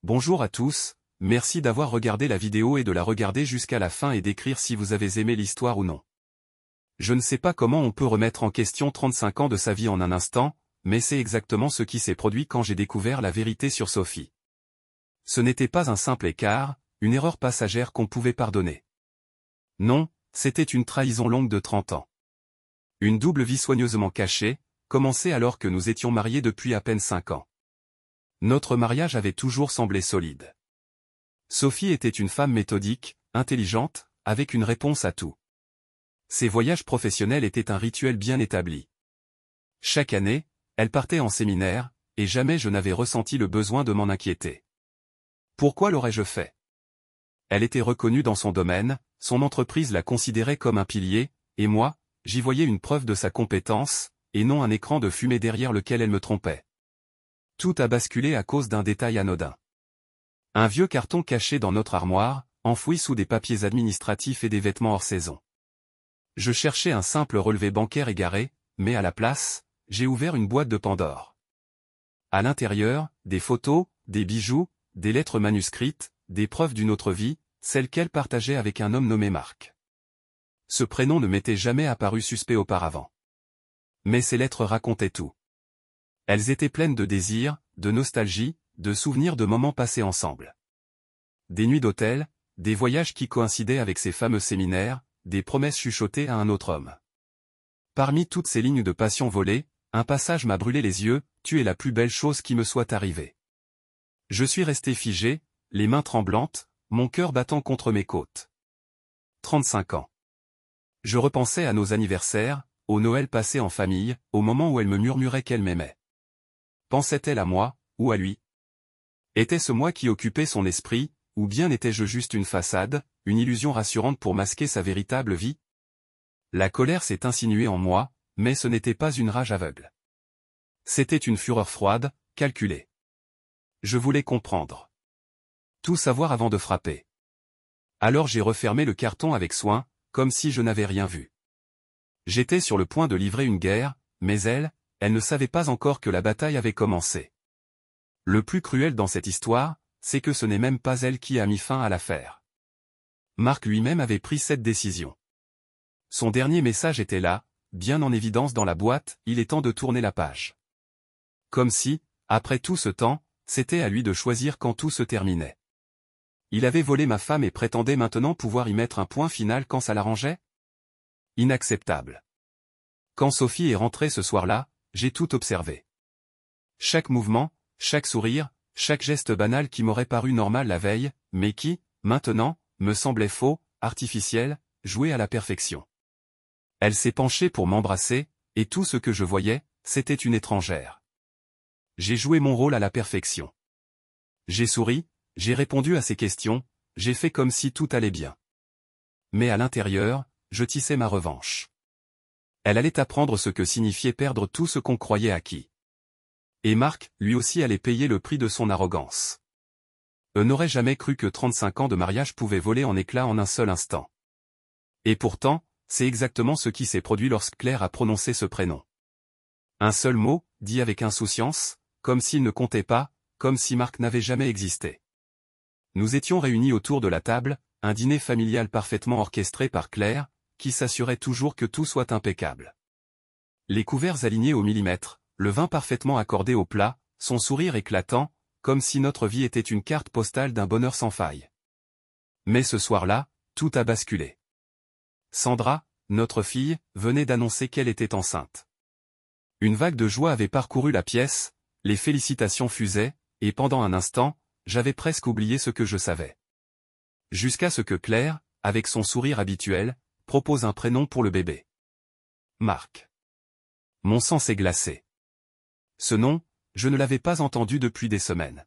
Bonjour à tous, merci d'avoir regardé la vidéo et de la regarder jusqu'à la fin et d'écrire si vous avez aimé l'histoire ou non. Je ne sais pas comment on peut remettre en question 35 ans de sa vie en un instant, mais c'est exactement ce qui s'est produit quand j'ai découvert la vérité sur Sophie. Ce n'était pas un simple écart, une erreur passagère qu'on pouvait pardonner. Non, c'était une trahison longue de 30 ans. Une double vie soigneusement cachée, commencée alors que nous étions mariés depuis à peine 5 ans. Notre mariage avait toujours semblé solide. Sophie était une femme méthodique, intelligente, avec une réponse à tout. Ses voyages professionnels étaient un rituel bien établi. Chaque année, elle partait en séminaire, et jamais je n'avais ressenti le besoin de m'en inquiéter. Pourquoi l'aurais-je fait? Elle était reconnue dans son domaine, son entreprise la considérait comme un pilier, et moi, j'y voyais une preuve de sa compétence, et non un écran de fumée derrière lequel elle me trompait. Tout a basculé à cause d'un détail anodin. Un vieux carton caché dans notre armoire, enfoui sous des papiers administratifs et des vêtements hors saison. Je cherchais un simple relevé bancaire égaré, mais à la place, j'ai ouvert une boîte de Pandore. À l'intérieur, des photos, des bijoux, des lettres manuscrites, des preuves d'une autre vie, celle qu'elle partageait avec un homme nommé Marc. Ce prénom ne m'était jamais apparu suspect auparavant. Mais ces lettres racontaient tout. Elles étaient pleines de désirs, de nostalgie, de souvenirs de moments passés ensemble. Des nuits d'hôtel, des voyages qui coïncidaient avec ces fameux séminaires, des promesses chuchotées à un autre homme. Parmi toutes ces lignes de passion volées, un passage m'a brûlé les yeux, « Tu es la plus belle chose qui me soit arrivée ». Je suis resté figé, les mains tremblantes, mon cœur battant contre mes côtes. 35 ans. Je repensais à nos anniversaires, aux Noëls passés en famille, au moment où elle me murmurait qu'elle m'aimait. Pensait-elle à moi, ou à lui? Était-ce moi qui occupais son esprit, ou bien étais-je juste une façade, une illusion rassurante pour masquer sa véritable vie? La colère s'est insinuée en moi, mais ce n'était pas une rage aveugle. C'était une fureur froide, calculée. Je voulais comprendre. Tout savoir avant de frapper. Alors j'ai refermé le carton avec soin, comme si je n'avais rien vu. J'étais sur le point de livrer une guerre, mais elle ne savait pas encore que la bataille avait commencé. Le plus cruel dans cette histoire, c'est que ce n'est même pas elle qui a mis fin à l'affaire. Marc lui-même avait pris cette décision. Son dernier message était là, bien en évidence dans la boîte, il est temps de tourner la page. Comme si, après tout ce temps, c'était à lui de choisir quand tout se terminait. Il avait volé ma femme et prétendait maintenant pouvoir y mettre un point final quand ça l'arrangeait? Inacceptable. Quand Sophie est rentrée ce soir-là, j'ai tout observé. Chaque mouvement, chaque sourire, chaque geste banal qui m'aurait paru normal la veille, mais qui, maintenant, me semblait faux, artificiel, joué à la perfection. Elle s'est penchée pour m'embrasser, et tout ce que je voyais, c'était une étrangère. J'ai joué mon rôle à la perfection. J'ai souri, j'ai répondu à ses questions, j'ai fait comme si tout allait bien. Mais à l'intérieur, je tissais ma revanche. Elle allait apprendre ce que signifiait perdre tout ce qu'on croyait acquis. Et Marc, lui aussi allait payer le prix de son arrogance. Eux n'auraient jamais cru que 35 ans de mariage pouvaient voler en éclats en un seul instant. Et pourtant, c'est exactement ce qui s'est produit lorsque Claire a prononcé ce prénom. Un seul mot, dit avec insouciance, comme s'il ne comptait pas, comme si Marc n'avait jamais existé. Nous étions réunis autour de la table, un dîner familial parfaitement orchestré par Claire, qui s'assurait toujours que tout soit impeccable. Les couverts alignés au millimètre, le vin parfaitement accordé au plat, son sourire éclatant, comme si notre vie était une carte postale d'un bonheur sans faille. Mais ce soir-là, tout a basculé. Sandra, notre fille, venait d'annoncer qu'elle était enceinte. Une vague de joie avait parcouru la pièce, les félicitations fusaient, et pendant un instant, j'avais presque oublié ce que je savais. Jusqu'à ce que Claire, avec son sourire habituel, propose un prénom pour le bébé. Marc. Mon sang s'est glacé. Ce nom, je ne l'avais pas entendu depuis des semaines.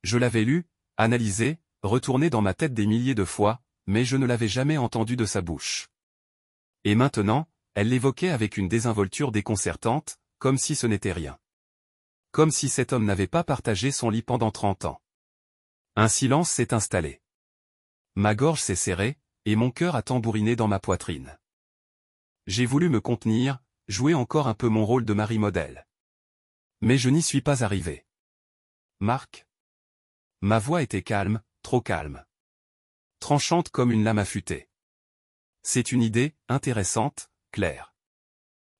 Je l'avais lu, analysé, retourné dans ma tête des milliers de fois, mais je ne l'avais jamais entendu de sa bouche. Et maintenant, elle l'évoquait avec une désinvolture déconcertante, comme si ce n'était rien. Comme si cet homme n'avait pas partagé son lit pendant 30 ans. Un silence s'est installé. Ma gorge s'est serrée, et mon cœur a tambouriné dans ma poitrine. J'ai voulu me contenir, jouer encore un peu mon rôle de mari modèle. Mais je n'y suis pas arrivé. Marc. Ma voix était calme, trop calme. Tranchante comme une lame affûtée. C'est une idée, intéressante, Claire.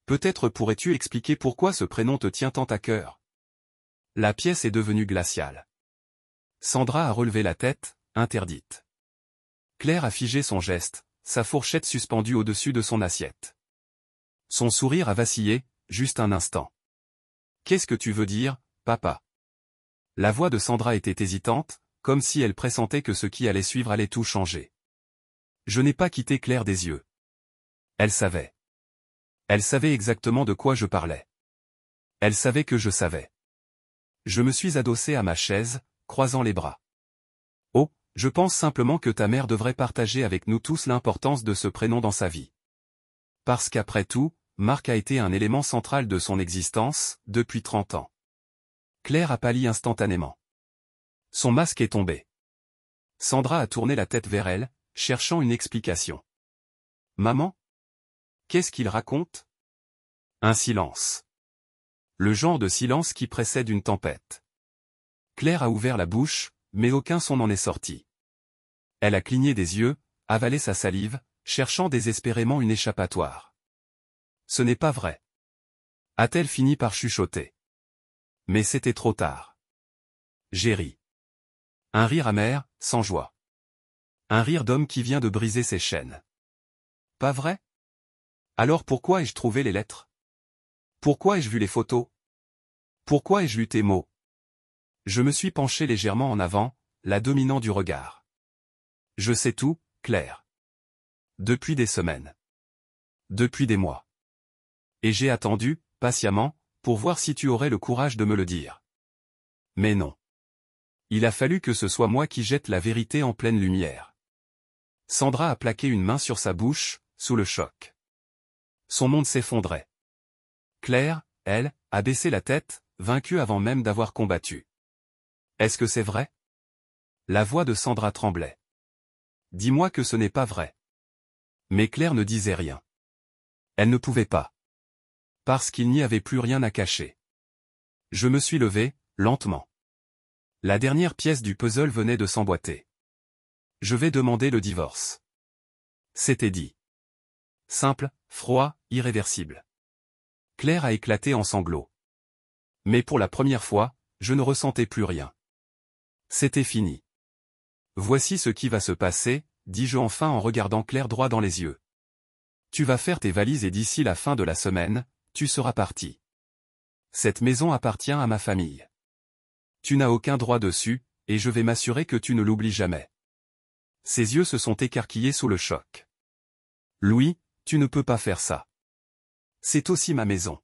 Peut-être pourrais-tu expliquer pourquoi ce prénom te tient tant à cœur. La pièce est devenue glaciale. Sandra a relevé la tête, interdite. Claire a figé son geste, sa fourchette suspendue au-dessus de son assiette. Son sourire a vacillé, juste un instant. Qu'est-ce que tu veux dire, papa? La voix de Sandra était hésitante, comme si elle pressentait que ce qui allait suivre allait tout changer. Je n'ai pas quitté Claire des yeux. Elle savait. Elle savait exactement de quoi je parlais. Elle savait que je savais. Je me suis adossé à ma chaise, croisant les bras. Oh, je pense simplement que ta mère devrait partager avec nous tous l'importance de ce prénom dans sa vie. Parce qu'après tout, Marc a été un élément central de son existence, depuis 30 ans. Claire a pâli instantanément. Son masque est tombé. Sandra a tourné la tête vers elle, cherchant une explication. Maman? Qu'est-ce qu'il raconte? Un silence. Le genre de silence qui précède une tempête. Claire a ouvert la bouche, mais aucun son n'en est sorti. Elle a cligné des yeux, avalé sa salive, cherchant désespérément une échappatoire. Ce n'est pas vrai. A-t-elle fini par chuchoter? Mais c'était trop tard. J'ai ri. Un rire amer, sans joie. Un rire d'homme qui vient de briser ses chaînes. Pas vrai? Alors pourquoi ai-je trouvé les lettres? Pourquoi ai-je vu les photos? Pourquoi ai-je lu tes mots? Je me suis penché légèrement en avant, la dominant du regard. Je sais tout, Claire. Depuis des semaines. Depuis des mois. Et j'ai attendu, patiemment, pour voir si tu aurais le courage de me le dire. Mais non. Il a fallu que ce soit moi qui jette la vérité en pleine lumière. Sandra a plaqué une main sur sa bouche, sous le choc. Son monde s'effondrait. Claire, elle, a baissé la tête, vaincue avant même d'avoir combattu. Est-ce que c'est vrai? La voix de Sandra tremblait. Dis-moi que ce n'est pas vrai. Mais Claire ne disait rien. Elle ne pouvait pas. Parce qu'il n'y avait plus rien à cacher. Je me suis levé, lentement. La dernière pièce du puzzle venait de s'emboîter. Je vais demander le divorce. C'était dit. Simple, froid, irréversible. Claire a éclaté en sanglots. Mais pour la première fois, je ne ressentais plus rien. C'était fini. Voici ce qui va se passer, dis-je enfin en regardant Claire droit dans les yeux. Tu vas faire tes valises et d'ici la fin de la semaine, tu seras parti. Cette maison appartient à ma famille. Tu n'as aucun droit dessus, et je vais m'assurer que tu ne l'oublies jamais. Ses yeux se sont écarquillés sous le choc. Louis, tu ne peux pas faire ça. C'est aussi ma maison.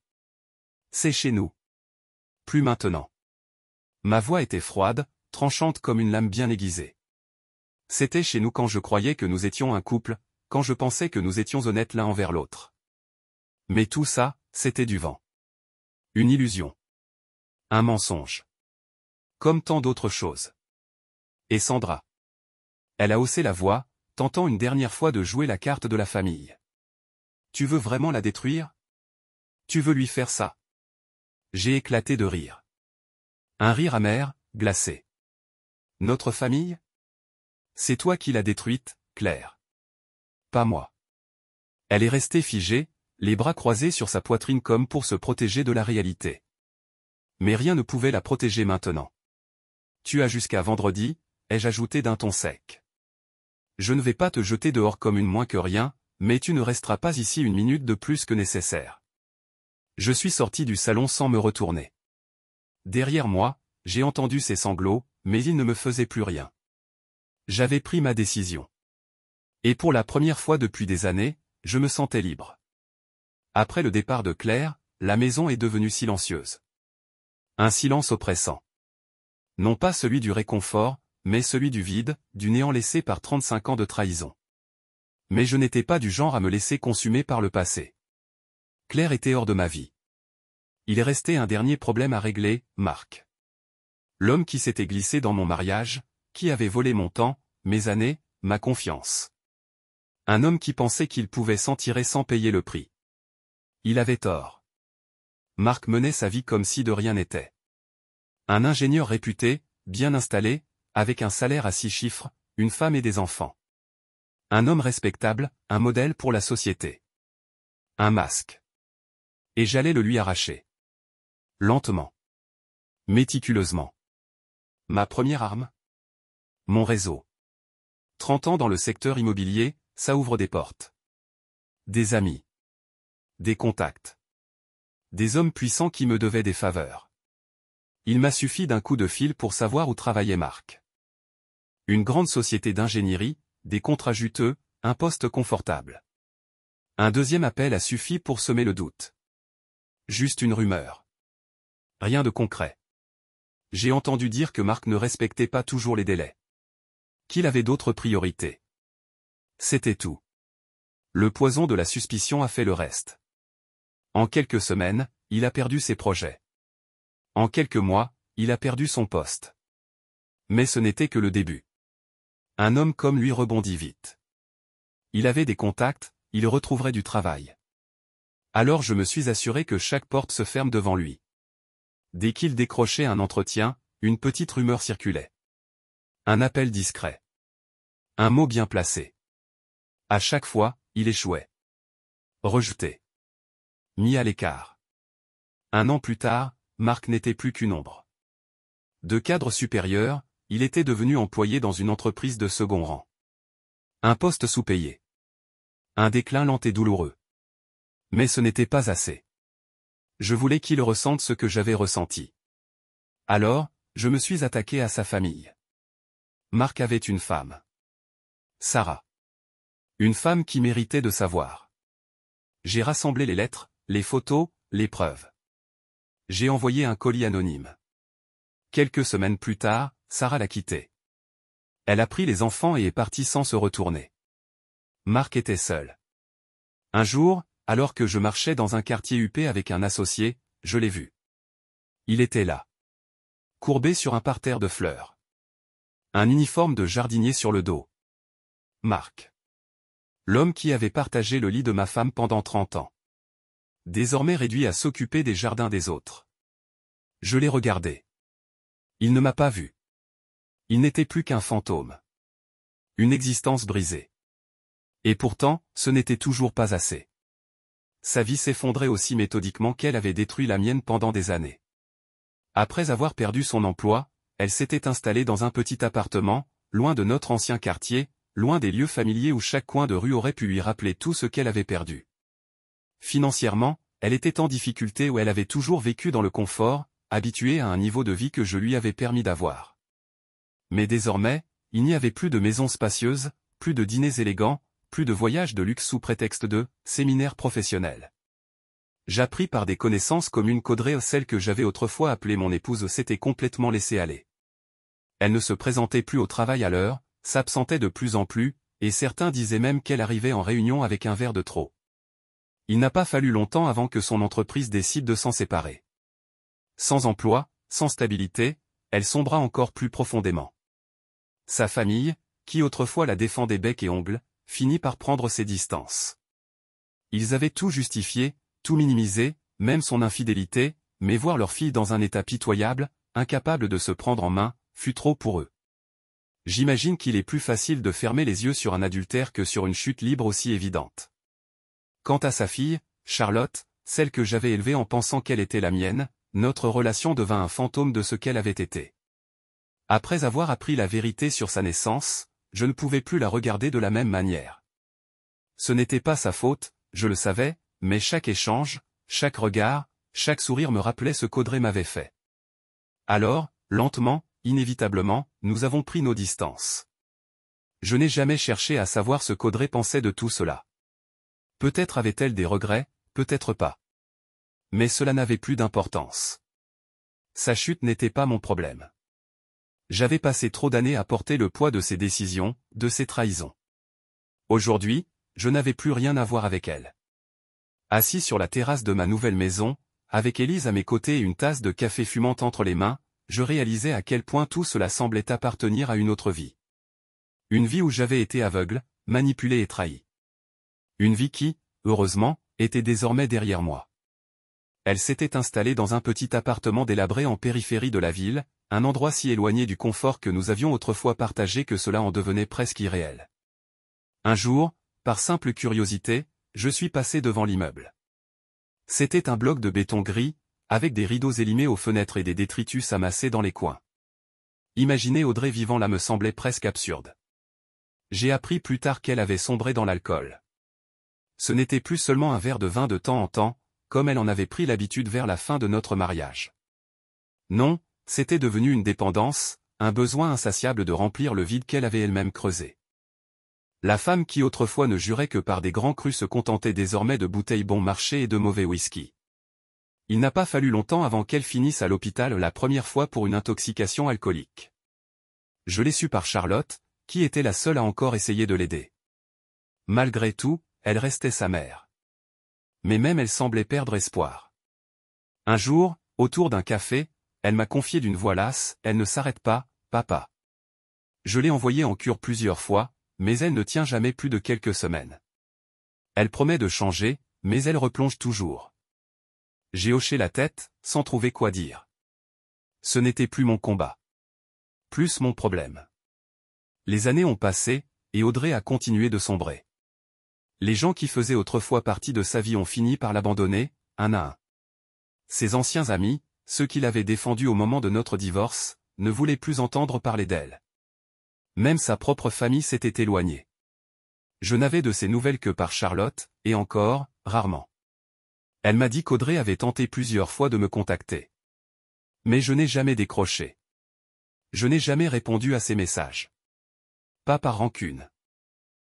C'est chez nous. Plus maintenant. Ma voix était froide, tranchante comme une lame bien aiguisée. C'était chez nous quand je croyais que nous étions un couple, quand je pensais que nous étions honnêtes l'un envers l'autre. Mais tout ça, c'était du vent. Une illusion. Un mensonge. Comme tant d'autres choses. Et Sandra. Elle a haussé la voix, tentant une dernière fois de jouer la carte de la famille. Tu veux vraiment la détruire? Tu veux lui faire ça? J'ai éclaté de rire. Un rire amer, glacé. Notre famille? C'est toi qui l'as détruite, Claire. Pas moi. Elle est restée figée, les bras croisés sur sa poitrine comme pour se protéger de la réalité. Mais rien ne pouvait la protéger maintenant. Tu as jusqu'à vendredi, ai-je ajouté d'un ton sec. Je ne vais pas te jeter dehors comme une moins que rien, mais tu ne resteras pas ici une minute de plus que nécessaire. Je suis sorti du salon sans me retourner. Derrière moi, j'ai entendu ses sanglots, mais ils ne me faisaient plus rien. J'avais pris ma décision. Et pour la première fois depuis des années, je me sentais libre. Après le départ de Claire, la maison est devenue silencieuse. Un silence oppressant. Non pas celui du réconfort, mais celui du vide, du néant laissé par 35 ans de trahison. Mais je n'étais pas du genre à me laisser consumer par le passé. Claire était hors de ma vie. Il restait un dernier problème à régler, Marc. L'homme qui s'était glissé dans mon mariage, qui avait volé mon temps, mes années, ma confiance. Un homme qui pensait qu'il pouvait s'en tirer sans payer le prix. Il avait tort. Marc menait sa vie comme si de rien n'était. Un ingénieur réputé, bien installé, avec un salaire à 6 chiffres, une femme et des enfants. Un homme respectable, un modèle pour la société. Un masque. Et j'allais le lui arracher. Lentement. Méticuleusement. Ma première arme? Mon réseau. 30 ans dans le secteur immobilier, ça ouvre des portes. Des amis. Des contacts. Des hommes puissants qui me devaient des faveurs. Il m'a suffi d'un coup de fil pour savoir où travaillait Marc. Une grande société d'ingénierie, des contrats juteux, un poste confortable. Un deuxième appel a suffi pour semer le doute. Juste une rumeur. Rien de concret. J'ai entendu dire que Marc ne respectait pas toujours les délais. Qu'il avait d'autres priorités. C'était tout. Le poison de la suspicion a fait le reste. En quelques semaines, il a perdu ses projets. En quelques mois, il a perdu son poste. Mais ce n'était que le début. Un homme comme lui rebondit vite. Il avait des contacts, il retrouverait du travail. Alors je me suis assuré que chaque porte se ferme devant lui. Dès qu'il décrochait un entretien, une petite rumeur circulait. Un appel discret. Un mot bien placé. À chaque fois, il échouait. Rejeté. Mis à l'écart. 1 an plus tard, Marc n'était plus qu'une ombre. De cadre supérieur, il était devenu employé dans une entreprise de second rang. Un poste sous-payé. Un déclin lent et douloureux. Mais ce n'était pas assez. Je voulais qu'il ressente ce que j'avais ressenti. Alors, je me suis attaqué à sa famille. Marc avait une femme. Sarah. Une femme qui méritait de savoir. J'ai rassemblé les lettres, les photos, les preuves. J'ai envoyé un colis anonyme. Quelques semaines plus tard, Sarah l'a quitté. Elle a pris les enfants et est partie sans se retourner. Marc était seul. Un jour, alors que je marchais dans un quartier huppé avec un associé, je l'ai vu. Il était là. Courbé sur un parterre de fleurs. Un uniforme de jardinier sur le dos. Marc. L'homme qui avait partagé le lit de ma femme pendant 30 ans. Désormais réduit à s'occuper des jardins des autres. Je l'ai regardé. Il ne m'a pas vu. Il n'était plus qu'un fantôme. Une existence brisée. Et pourtant, ce n'était toujours pas assez. Sa vie s'effondrait aussi méthodiquement qu'elle avait détruit la mienne pendant des années. Après avoir perdu son emploi, elle s'était installée dans un petit appartement, loin de notre ancien quartier, loin des lieux familiers où chaque coin de rue aurait pu lui rappeler tout ce qu'elle avait perdu. Financièrement, elle était en difficulté où elle avait toujours vécu dans le confort, habituée à un niveau de vie que je lui avais permis d'avoir. Mais désormais, il n'y avait plus de maisons spacieuses, plus de dîners élégants, plus de voyages de luxe sous prétexte de séminaires professionnels. J'appris par des connaissances communes qu'Audrey, celle que j'avais autrefois appelée mon épouse, s'était complètement laissée aller. Elle ne se présentait plus au travail à l'heure, s'absentait de plus en plus, et certains disaient même qu'elle arrivait en réunion avec un verre de trop. Il n'a pas fallu longtemps avant que son entreprise décide de s'en séparer. Sans emploi, sans stabilité, elle sombra encore plus profondément. Sa famille, qui autrefois la défendait bec et ongles, finit par prendre ses distances. Ils avaient tout justifié, tout minimisé, même son infidélité, mais voir leur fille dans un état pitoyable, incapable de se prendre en main, fut trop pour eux. J'imagine qu'il est plus facile de fermer les yeux sur un adultère que sur une chute libre aussi évidente. Quant à sa fille, Charlotte, celle que j'avais élevée en pensant qu'elle était la mienne, notre relation devint un fantôme de ce qu'elle avait été. Après avoir appris la vérité sur sa naissance, je ne pouvais plus la regarder de la même manière. Ce n'était pas sa faute, je le savais, mais chaque échange, chaque regard, chaque sourire me rappelait ce qu'Audrey m'avait fait. Alors, lentement, inévitablement, nous avons pris nos distances. Je n'ai jamais cherché à savoir ce qu'Audrey pensait de tout cela. Peut-être avait-elle des regrets, peut-être pas. Mais cela n'avait plus d'importance. Sa chute n'était pas mon problème. J'avais passé trop d'années à porter le poids de ses décisions, de ses trahisons. Aujourd'hui, je n'avais plus rien à voir avec elle. Assis sur la terrasse de ma nouvelle maison, avec Élise à mes côtés et une tasse de café fumante entre les mains, je réalisais à quel point tout cela semblait appartenir à une autre vie. Une vie où j'avais été aveugle, manipulé et trahi. Une vie qui, heureusement, était désormais derrière moi. Elle s'était installée dans un petit appartement délabré en périphérie de la ville, un endroit si éloigné du confort que nous avions autrefois partagé que cela en devenait presque irréel. Un jour, par simple curiosité, je suis passé devant l'immeuble. C'était un bloc de béton gris, avec des rideaux élimés aux fenêtres et des détritus amassés dans les coins. Imaginer Audrey vivant là me semblait presque absurde. J'ai appris plus tard qu'elle avait sombré dans l'alcool. Ce n'était plus seulement un verre de vin de temps en temps, comme elle en avait pris l'habitude vers la fin de notre mariage. Non, c'était devenu une dépendance, un besoin insatiable de remplir le vide qu'elle avait elle-même creusé. La femme qui autrefois ne jurait que par des grands crus se contentait désormais de bouteilles bon marché et de mauvais whisky. Il n'a pas fallu longtemps avant qu'elle finisse à l'hôpital la première fois pour une intoxication alcoolique. Je l'ai su par Charlotte, qui était la seule à encore essayer de l'aider. Malgré tout, elle restait sa mère. Mais même elle semblait perdre espoir. Un jour, autour d'un café, elle m'a confié d'une voix lasse, « Elle ne s'arrête pas, papa. » Je l'ai envoyée en cure plusieurs fois, mais elle ne tient jamais plus de quelques semaines. Elle promet de changer, mais elle replonge toujours. J'ai hoché la tête, sans trouver quoi dire. Ce n'était plus mon combat. Plus mon problème. Les années ont passé, et Audrey a continué de sombrer. Les gens qui faisaient autrefois partie de sa vie ont fini par l'abandonner, un à un. Ses anciens amis, ceux qui l'avaient défendue au moment de notre divorce, ne voulaient plus entendre parler d'elle. Même sa propre famille s'était éloignée. Je n'avais de ses nouvelles que par Charlotte, et encore, rarement. Elle m'a dit qu'Audrey avait tenté plusieurs fois de me contacter. Mais je n'ai jamais décroché. Je n'ai jamais répondu à ses messages. Pas par rancune.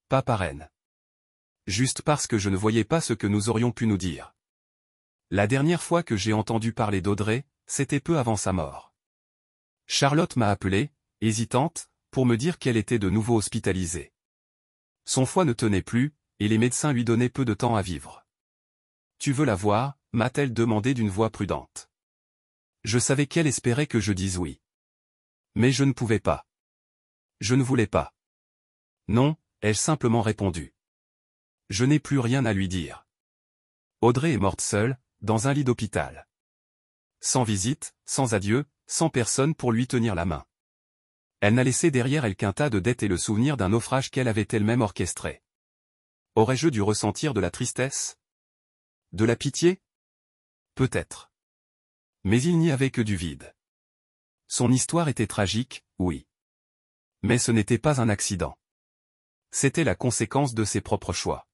Pas par haine. Juste parce que je ne voyais pas ce que nous aurions pu nous dire. La dernière fois que j'ai entendu parler d'Audrey, c'était peu avant sa mort. Charlotte m'a appelé, hésitante, pour me dire qu'elle était de nouveau hospitalisée. Son foie ne tenait plus, et les médecins lui donnaient peu de temps à vivre. « Tu veux la voir ?» m'a-t-elle demandé d'une voix prudente. Je savais qu'elle espérait que je dise oui. Mais je ne pouvais pas. Je ne voulais pas. Non, ai-je simplement répondu. Je n'ai plus rien à lui dire. Audrey est morte seule, dans un lit d'hôpital. Sans visite, sans adieu, sans personne pour lui tenir la main. Elle n'a laissé derrière elle qu'un tas de dettes et le souvenir d'un naufrage qu'elle avait elle-même orchestré. Aurais-je dû ressentir de la tristesse? De la pitié? Peut-être. Mais il n'y avait que du vide. Son histoire était tragique, oui. Mais ce n'était pas un accident. C'était la conséquence de ses propres choix.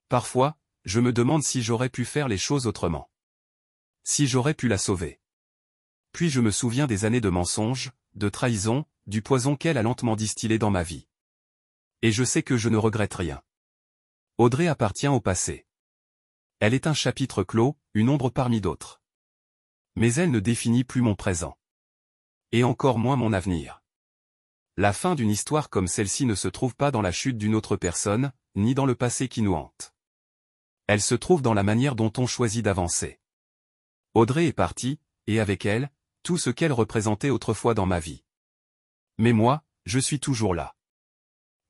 Parfois, je me demande si j'aurais pu faire les choses autrement. Si j'aurais pu la sauver. Puis je me souviens des années de mensonges, de trahison, du poison qu'elle a lentement distillé dans ma vie. Et je sais que je ne regrette rien. Audrey appartient au passé. Elle est un chapitre clos, une ombre parmi d'autres. Mais elle ne définit plus mon présent. Et encore moins mon avenir. La fin d'une histoire comme celle-ci ne se trouve pas dans la chute d'une autre personne, ni dans le passé qui nous hante. Elle se trouve dans la manière dont on choisit d'avancer. Audrey est partie, et avec elle, tout ce qu'elle représentait autrefois dans ma vie. Mais moi, je suis toujours là.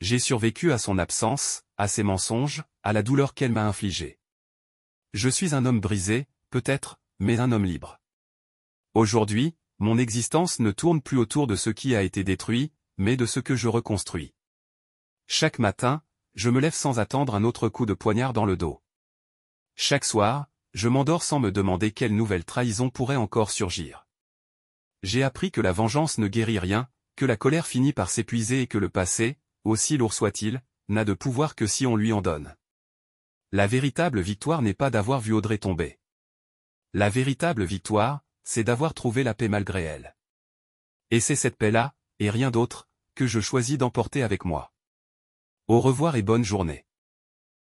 J'ai survécu à son absence, à ses mensonges, à la douleur qu'elle m'a infligée. Je suis un homme brisé, peut-être, mais un homme libre. Aujourd'hui, mon existence ne tourne plus autour de ce qui a été détruit, mais de ce que je reconstruis. Chaque matin, je me lève sans attendre un autre coup de poignard dans le dos. Chaque soir, je m'endors sans me demander quelle nouvelle trahison pourrait encore surgir. J'ai appris que la vengeance ne guérit rien, que la colère finit par s'épuiser et que le passé, aussi lourd soit-il, n'a de pouvoir que si on lui en donne. La véritable victoire n'est pas d'avoir vu Audrey tomber. La véritable victoire, c'est d'avoir trouvé la paix malgré elle. Et c'est cette paix-là, et rien d'autre, que je choisis d'emporter avec moi. Au revoir et bonne journée.